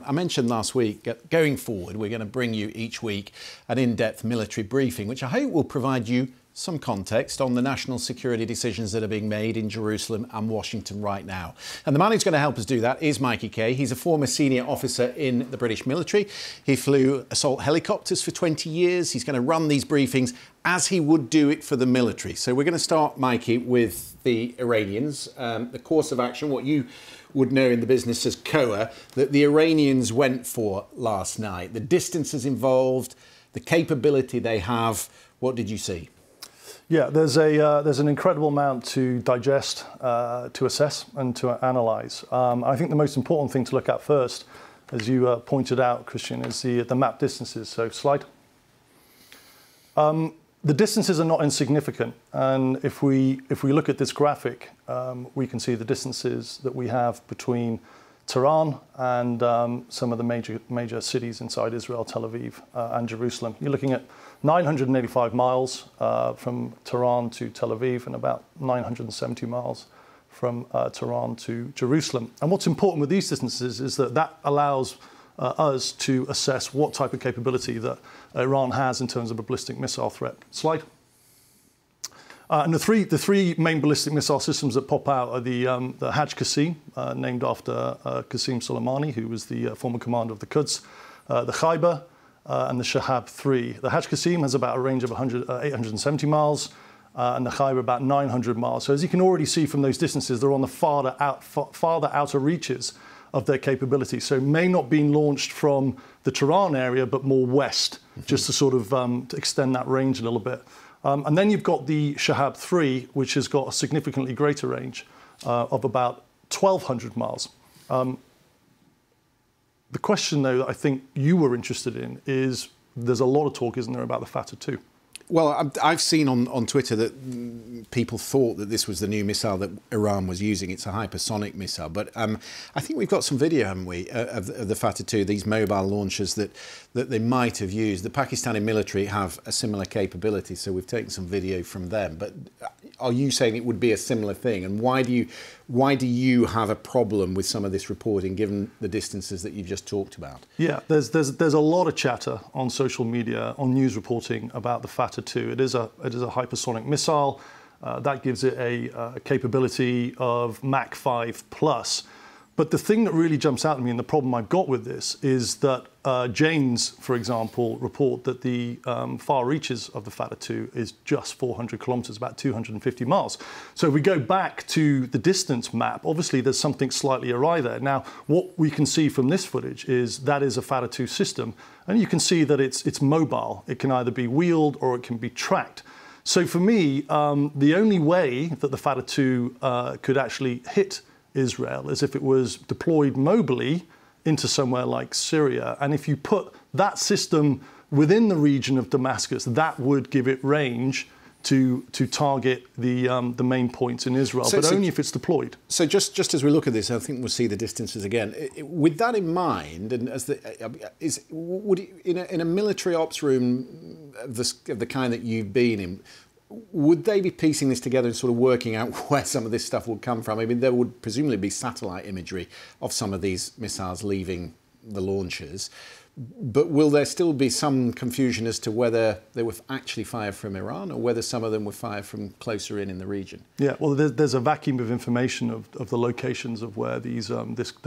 I mentioned last week, going forward, we're going to bring you each week an in-depth military briefing, which I hope will provide you some context on the national security decisions that are being made in Jerusalem and Washington right now. And the man who's going to help us do that is Mikey Kay. He's a former senior officer in the British military. He flew assault helicopters for 20 years. He's going to run these briefings as he would do it for the military. So we're going to start, Mikey, with the Iranians. The course of action, what you would know in the business as COA, that the Iranians went for last night. The distances involved, the capability they have. What did you see? Yeah, there's an incredible amount to digest, to assess and to analyse. I think the most important thing to look at first, as you pointed out, Christian, is the map distances. So slide. The distances are not insignificant, and if we look at this graphic, we can see the distances that we have between Tehran and some of the major cities inside Israel, Tel Aviv and Jerusalem. You're looking at 985 miles from Tehran to Tel Aviv and about 970 miles from Tehran to Jerusalem. And what's important with these distances is that allows us to assess what type of capability that Iran has in terms of a ballistic missile threat. Slide. And the three main ballistic missile systems that pop out are the Hajj Qasim, named after Qasim Soleimani, who was the former commander of the Quds, the Khyber, and the Shahab 3. The Hajj Qasim has about a range of 870 miles, and the Khyber about 900 miles. So as you can already see from those distances, they're on the farther outer reaches of their capability. So may not be launched from the Tehran area, but more west, just to sort of to extend that range a little bit. And then you've got the Shahab 3, which has got a significantly greater range of about 1,200 miles. The question, though, that I think you were interested in is there's a lot of talk, isn't there, about the Fatah 2? Well, I've seen on Twitter that people thought that this was the new missile that Iran was using. It's a hypersonic missile. But I think we've got some video, haven't we, of the Fatah 2, these mobile launchers that they might have used. The Pakistani military have a similar capability, so we've taken some video from them. But are you saying it would be a similar thing? And why do you have a problem with some of this reporting, given the distances that you've just talked about? Yeah, there's a lot of chatter on social media, on news reporting about the Fatah 2. It is a hypersonic missile that gives it a capability of Mach 5 plus. But the thing that really jumps out at me, and the problem I've got with this, is that Janes, for example, report that the far reaches of the Fatah 2 is just 400 kilometres, about 250 miles. So if we go back to the distance map, obviously there's something slightly awry there. Now, what we can see from this footage is that is a Fatah 2 system, and you can see that it's mobile. It can either be wheeled or it can be tracked. So for me, the only way that the Fatah 2 could actually hit Israel is if it was deployed mobily into somewhere like Syria. And if you put that system within the region of Damascus, that would give it range to target the main points in Israel, but only if it's deployed. So just as we look at this, I think we'll see the distances again. With that in mind, and as in a military ops room of the kind that you've been in, would they be piecing this together and sort of working out where some of this stuff would come from? I mean, there would presumably be satellite imagery of some of these missiles leaving the launchers. But will there still be some confusion as to whether they were actually fired from Iran or whether some of them were fired from closer in the region? Yeah, well, there's a vacuum of information of the locations of where the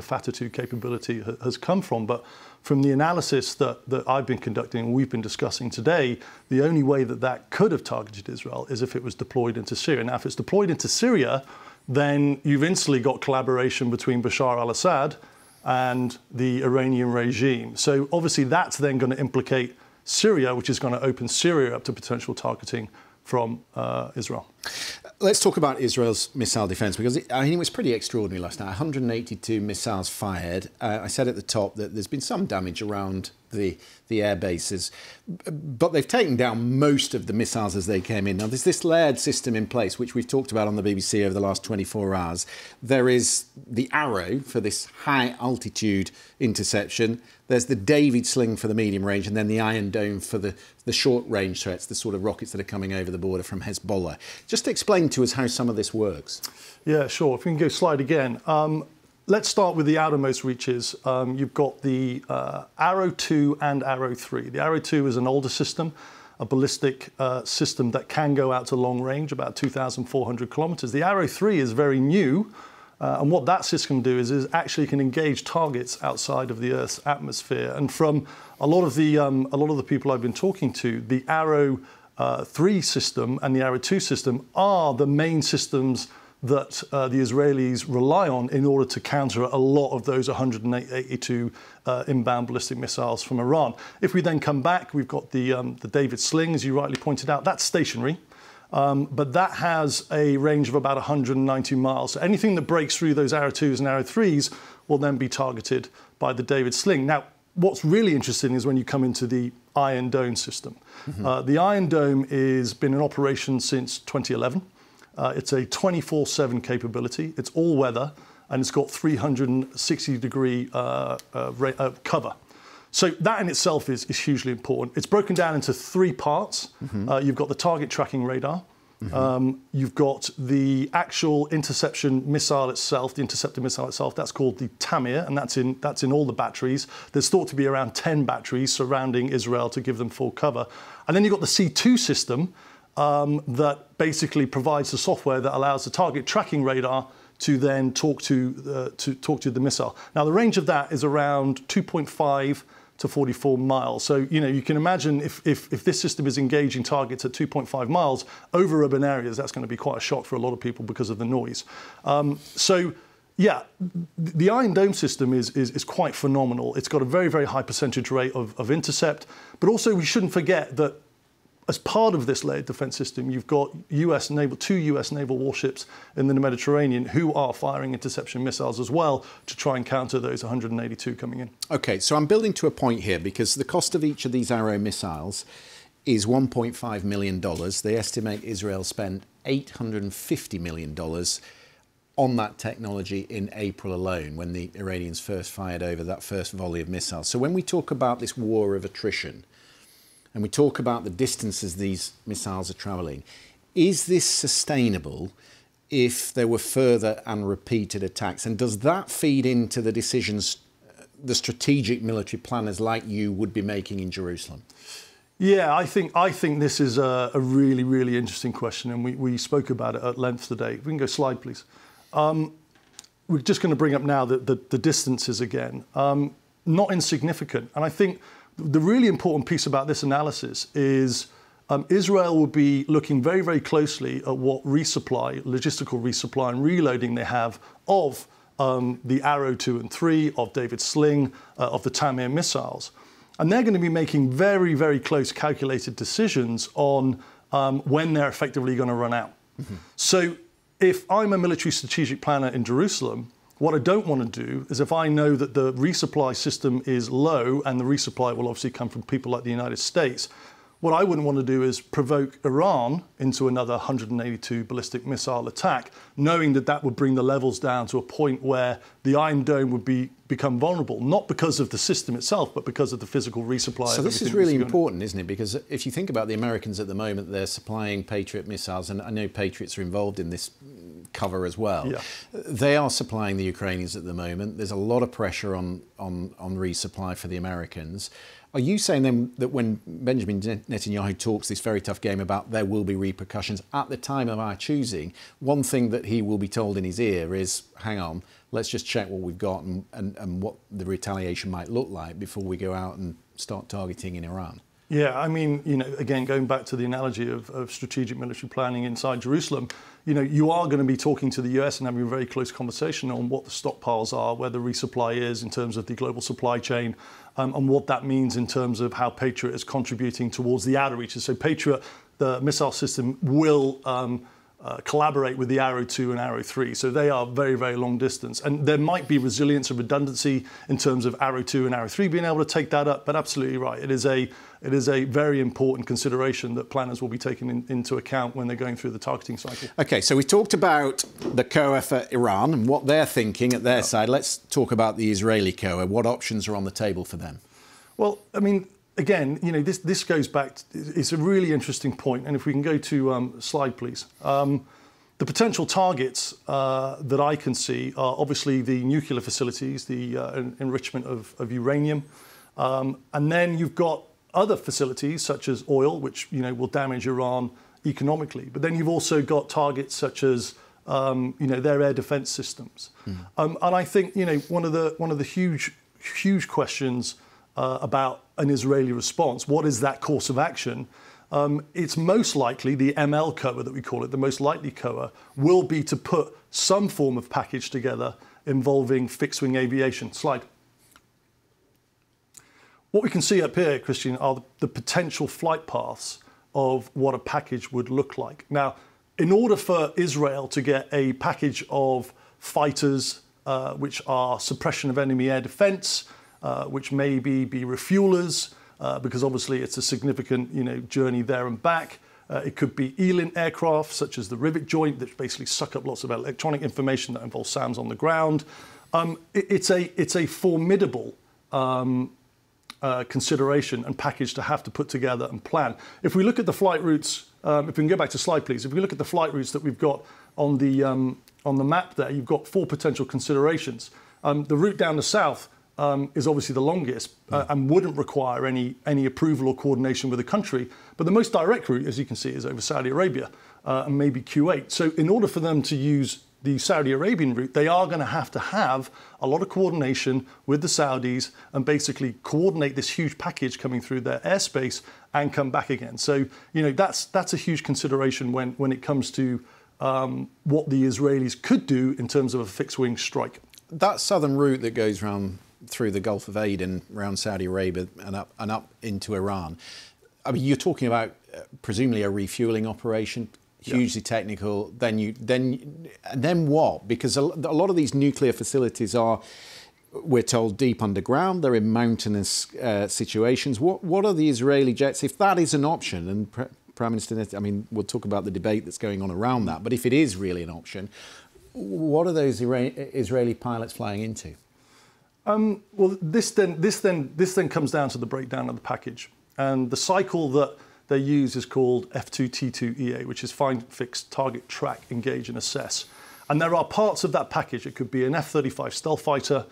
Fatah 2 capability has come from. But from the analysis that I've been conducting and we've been discussing today, the only way that could have targeted Israel is if it was deployed into Syria. Now, if it's deployed into Syria, then you've instantly got collaboration between Bashar al-Assad and the Iranian regime. So obviously that's then going to implicate Syria, which is going to open Syria up to potential targeting from Israel. Let's talk about Israel's missile defence, because it was pretty extraordinary last night. 182 missiles fired. I said at the top that there's been some damage around the air bases, but they've taken down most of the missiles as they came in. Now, there's this layered system in place, which we've talked about on the BBC over the last 24 hours. There is the Arrow for this high-altitude interception. There's the David Sling for the medium range, and then the Iron Dome for the short-range threats, the sort of rockets that are coming over the border from Hezbollah. Just explain to us how some of this works. Yeah, sure. If we can go slide again. let's start with the outermost reaches. You've got the Arrow 2 and Arrow 3. The Arrow 2 is an older system, a ballistic system that can go out to long range, about 2,400 kilometers. The Arrow 3 is very new, and what that system can do is actually can engage targets outside of the Earth's atmosphere. And from a lot of the people I've been talking to, the Arrow 3 system and the Arrow 2 system are the main systems that the Israelis rely on in order to counter a lot of those 182 inbound ballistic missiles from Iran. If we then come back, we've got the David Sling, as you rightly pointed out. That's stationary, but that has a range of about 190 miles. So anything that breaks through those Arrow 2s and Arrow 3s will then be targeted by the David Sling. Now, what's really interesting is when you come into the Iron Dome system. The Iron Dome has been in operation since 2011. It's a 24/7 capability. It's all weather, and it's got 360-degree cover. So that in itself is hugely important. It's broken down into 3 parts. You've got the target tracking radar. You've got the actual interception missile itself, the interceptor missile itself. That's called the Tamir, and that's in all the batteries. There's thought to be around 10 batteries surrounding Israel to give them full cover. And then you've got the C2 system, that basically provides the software that allows the target tracking radar to then talk to the missile. Now, the range of that is around 2.5 to 44 miles. So, you can imagine if this system is engaging targets at 2.5 miles over urban areas, that's going to be quite a shock for a lot of people because of the noise. Yeah, the Iron Dome system is quite phenomenal. It's got a very, very high percentage rate of intercept, but also we shouldn't forget that as part of this layered defense system, you've got two US naval warships in the Mediterranean who are firing interception missiles as well to try and counter those 182 coming in. Okay, so I'm building to a point here because the cost of each of these Arrow missiles is $1.5 million. They estimate Israel spent $850 million on that technology in April alone when the Iranians first fired over that first volley of missiles. So when we talk about this war of attrition, and we talk about the distances these missiles are travelling, is this sustainable if there were further and repeated attacks? And does that feed into the decisions the strategic military planners like you would be making in Jerusalem? Yeah, I think this is a really, really interesting question, and we spoke about it at length today. We can go slide, please. We're just going to bring up now the distances again. Not insignificant, and I think the really important piece about this analysis is Israel will be looking very, very closely at what resupply, logistical resupply and reloading they have of the Arrow 2 and 3, of David Sling, of the Tamir missiles. And they're going to be making very, very close calculated decisions on when they're effectively going to run out. So if I'm a military strategic planner in Jerusalem, what I don't want to do is if I know that the resupply system is low, and the resupply will obviously come from people like the United States, what I wouldn't want to do is provoke Iran into another 182 ballistic missile attack, knowing that that would bring the levels down to a point where the Iron Dome would become vulnerable, not because of the system itself, but because of the physical resupply. So this is really important, isn't it? Because if you think about the Americans at the moment, they're supplying Patriot missiles, and I know Patriots are involved in this cover as well. Yeah. They are supplying the Ukrainians at the moment. There's a lot of pressure on resupply for the Americans. Are you saying then that when Benjamin Netanyahu talks this very tough game about there will be repercussions at the time of our choosing, one thing that he will be told in his ear is, hang on, let's just check what we've got and what the retaliation might look like before we go out and start targeting in Iran? Yeah, I mean, again, going back to the analogy of strategic military planning inside Jerusalem, you are going to be talking to the US and having a very close conversation on what the stockpiles are, where the resupply is in terms of the global supply chain, and what that means in terms of how Patriot is contributing towards the outer reaches. So Patriot, the missile system, will collaborate with the Arrow 2 and Arrow 3. So they are very, very long distance. And there might be resilience and redundancy in terms of Arrow 2 and Arrow 3 being able to take that up, but absolutely right. It is a very important consideration that planners will be taking into account when they're going through the targeting cycle. OK, so we talked about the COA for Iran and what they're thinking at their side. Let's talk about the Israeli COA. What options are on the table for them? Well, I mean, again, this goes back, it's a really interesting point. And if we can go to slide, please. The potential targets that I can see are obviously the nuclear facilities, the enrichment of uranium, and then you've got other facilities such as oil, which will damage Iran economically. But then you've also got targets such as their air defense systems, and I think one of the huge questions about an Israeli response. What is that course of action? It's most likely the ML cover that we call it, the most likely cover, will be to put some form of package together involving fixed-wing aviation. Slide. What we can see up here, Christian, are the potential flight paths of what a package would look like. Now, in order for Israel to get a package of fighters, which are suppression of enemy air defense, which maybe be refuelers, because obviously it's a significant journey there and back. It could be ELINT aircraft, such as the rivet joint, that basically suck up lots of electronic information that involves SAMs on the ground. It's a formidable consideration and package to have to put together and plan. If we look at the flight routes, if we can go back to slide, please. If we look at the flight routes that we've got on the map there, you've got 4 potential considerations. The route down the south is obviously the longest and wouldn't require any approval or coordination with the country. But the most direct route, as you can see, is over Saudi Arabia and maybe Kuwait. So in order for them to use the Saudi Arabian route, they are going to have a lot of coordination with the Saudis and basically coordinate this huge package coming through their airspace and come back again. So, that's a huge consideration when it comes to what the Israelis could do in terms of a fixed-wing strike. That southern route that goes around through the Gulf of Aden, around Saudi Arabia and up into Iran. I mean, you're talking about presumably a refueling operation, hugely technical. Then what? Because a lot of these nuclear facilities are, we're told, deep underground. They're in mountainous situations. What are the Israeli jets, if that is an option? And Prime Minister, I mean, we'll talk about the debate that's going on around that. But if it is really an option, what are those Israeli pilots flying into? Well, this then comes down to the breakdown of the package, and the cycle that they use is called F2T2EA, which is find, fix, target, track, engage, and assess. And there are parts of that package. It could be an F-35 stealth fighter,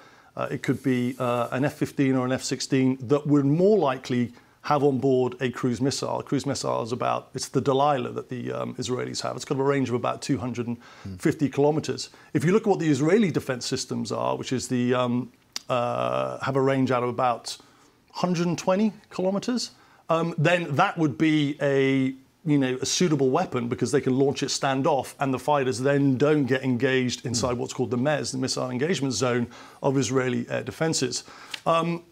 it could be an F-15 or an F-16 that would more likely have on board a cruise missile. A cruise missile is it's the Delilah that the Israelis have. It's got a range of about 250 kilometers. If you look at what the Israeli defense systems are, which is have a range out of about 120 kilometers, then that would be a suitable weapon because they can launch it standoff, and the fighters then don't get engaged inside what's called the MES, the missile engagement zone of Israeli air defenses.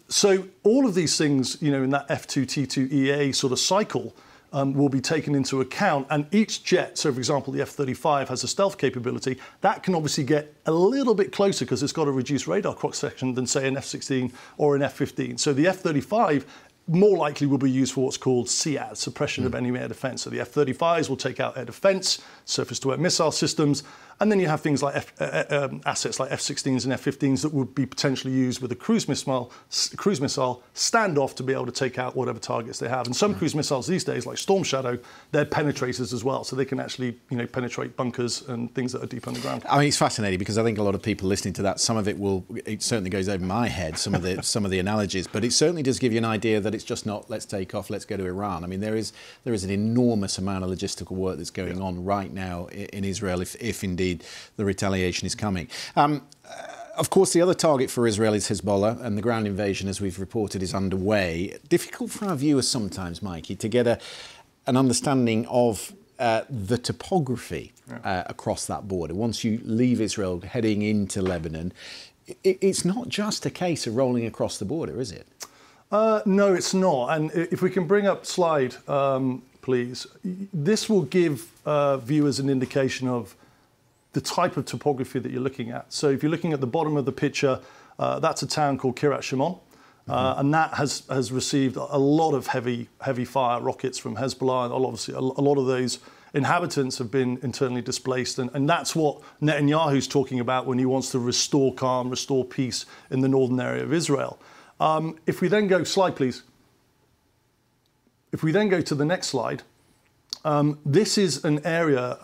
So all of these things, in that F2T2EA sort of cycle, will be taken into account, and each jet, so for example the F-35 has a stealth capability, that can obviously get a little bit closer because it's got a reduced radar cross-section than say an F-16 or an F-15. So the F-35 more likely will be used for what's called SEAD, suppression of enemy air defense. So the F-35s will take out air defense, surface-to-air missile systems, and then you have things like assets like F-16s and F-15s that would be potentially used with a cruise missile standoff to be able to take out whatever targets they have. And some cruise missiles these days, like Storm Shadow, they're penetrators as well, so they can actually penetrate bunkers and things that are deep underground. I mean, it's fascinating because I think a lot of people listening to that, some of it certainly goes over my head, some of the analogies, but it certainly does give you an idea that it's just not let's take off, let's go to Iran. I mean, there is an enormous amount of logistical work that's going on right now in Israel, if indeed the retaliation is coming. Of course, the other target for Israel is Hezbollah, and the ground invasion, as we've reported, is underway. Difficult for our viewers sometimes, Mikey, to get an understanding of the topography across that border. Once you leave Israel heading into Lebanon, it's not just a case of rolling across the border, is it? No, it's not. And if we can bring up slide, please. This will give viewers an indication of the type of topography that you're looking at. So if you're looking at the bottom of the picture, that's a town called Kiryat Shimon, and that has received a lot of heavy fire rockets from Hezbollah, and obviously a lot of those inhabitants have been internally displaced, and that's what Netanyahu's talking about when he wants to restore calm, restore peace in the northern area of Israel. If we then go, slide please. If we then go to the next slide, this is an area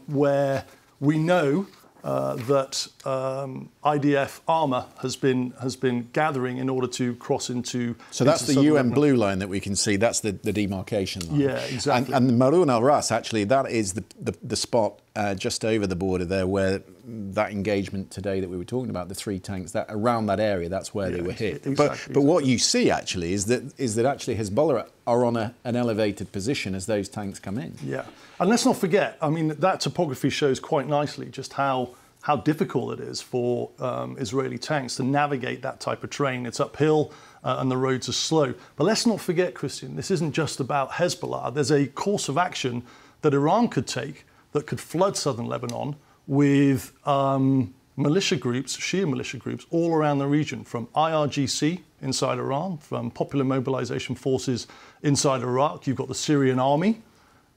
where We know that IDF armour has been gathering in order to cross into. So that's the UN blue line that we can see. That's the demarcation line. Yeah, exactly. And Marun al Ras, actually, that is the spot just over the border there where that engagement today that we were talking about, the 3 tanks, that around that area, that's where they were hit. Exactly, but what you see actually is that actually Hezbollah are on an elevated position as those tanks come in. Yeah, and let's not forget, I mean, that topography shows quite nicely just how difficult it is for Israeli tanks to navigate that type of terrain. It's uphill and the roads are slow. But let's not forget, Christian, this isn't just about Hezbollah. There's a course of action that Iran could take that could flood southern Lebanon with militia groups, Shia militia groups, all around the region, from IRGC inside Iran, from Popular Mobilization Forces inside Iraq. You've got the Syrian army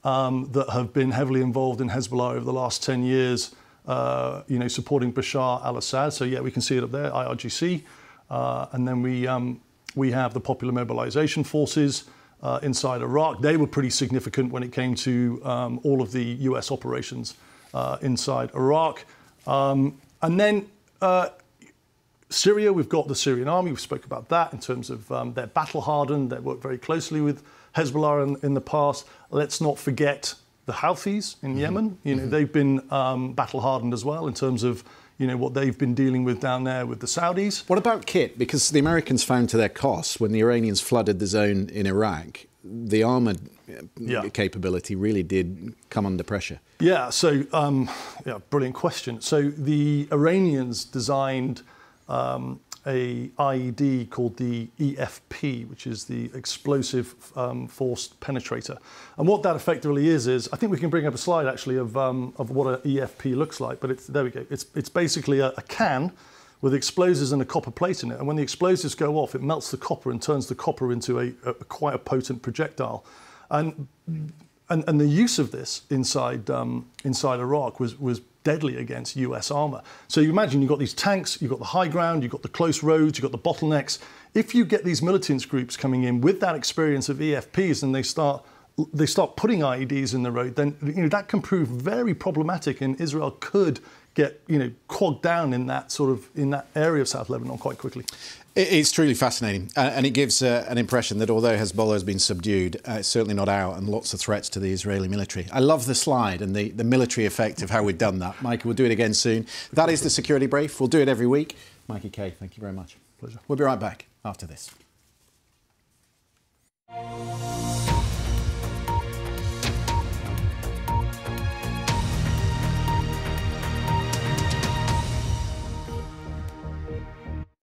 that have been heavily involved in Hezbollah over the last 10 years, supporting Bashar al-Assad. So yeah, we can see it up there, IRGC. And then we have the Popular Mobilization Forces inside Iraq. They were pretty significant when it came to all of the US operations inside Iraq. And then Syria, we've got the Syrian army. We spoke about that in terms of they're battle hardened. They work very closely with Hezbollah in the past. Let's not forget the Houthis in Yemen. They've been battle hardened as well in terms of what they've been dealing with down there with the Saudis. What about kit? Because the Americans found to their cost when the Iranians flooded the zone in Iraq, the armoured capability really did come under pressure. Yeah, so, brilliant question. So the Iranians designed a IED called the EFP, which is the Explosive Forced Penetrator. And what that effectively is I think we can bring up a slide actually of what an EFP looks like, but there we go. It's basically a can with explosives and a copper plate in it. And when the explosives go off, it melts the copper and turns the copper into quite a potent projectile. And the use of this inside Iraq was deadly against US armour. So you imagine you've got these tanks, you've got the high ground, you've got the close roads, you've got the bottlenecks. If you get these militant groups coming in with that experience of EFPs and they start putting IEDs in the road, then that can prove very problematic, and Israel could get quogged down in that area of South Lebanon quite quickly. It's truly fascinating, and it gives an impression that although Hezbollah has been subdued, it's certainly not out, and lots of threats to the Israeli military. I love the slide and the military effect of how we've done that. Mikey, we'll do it again soon. That is the Security Brief. We'll do it every week. Mikey Kay, thank you very much. Pleasure. We'll be right back after this.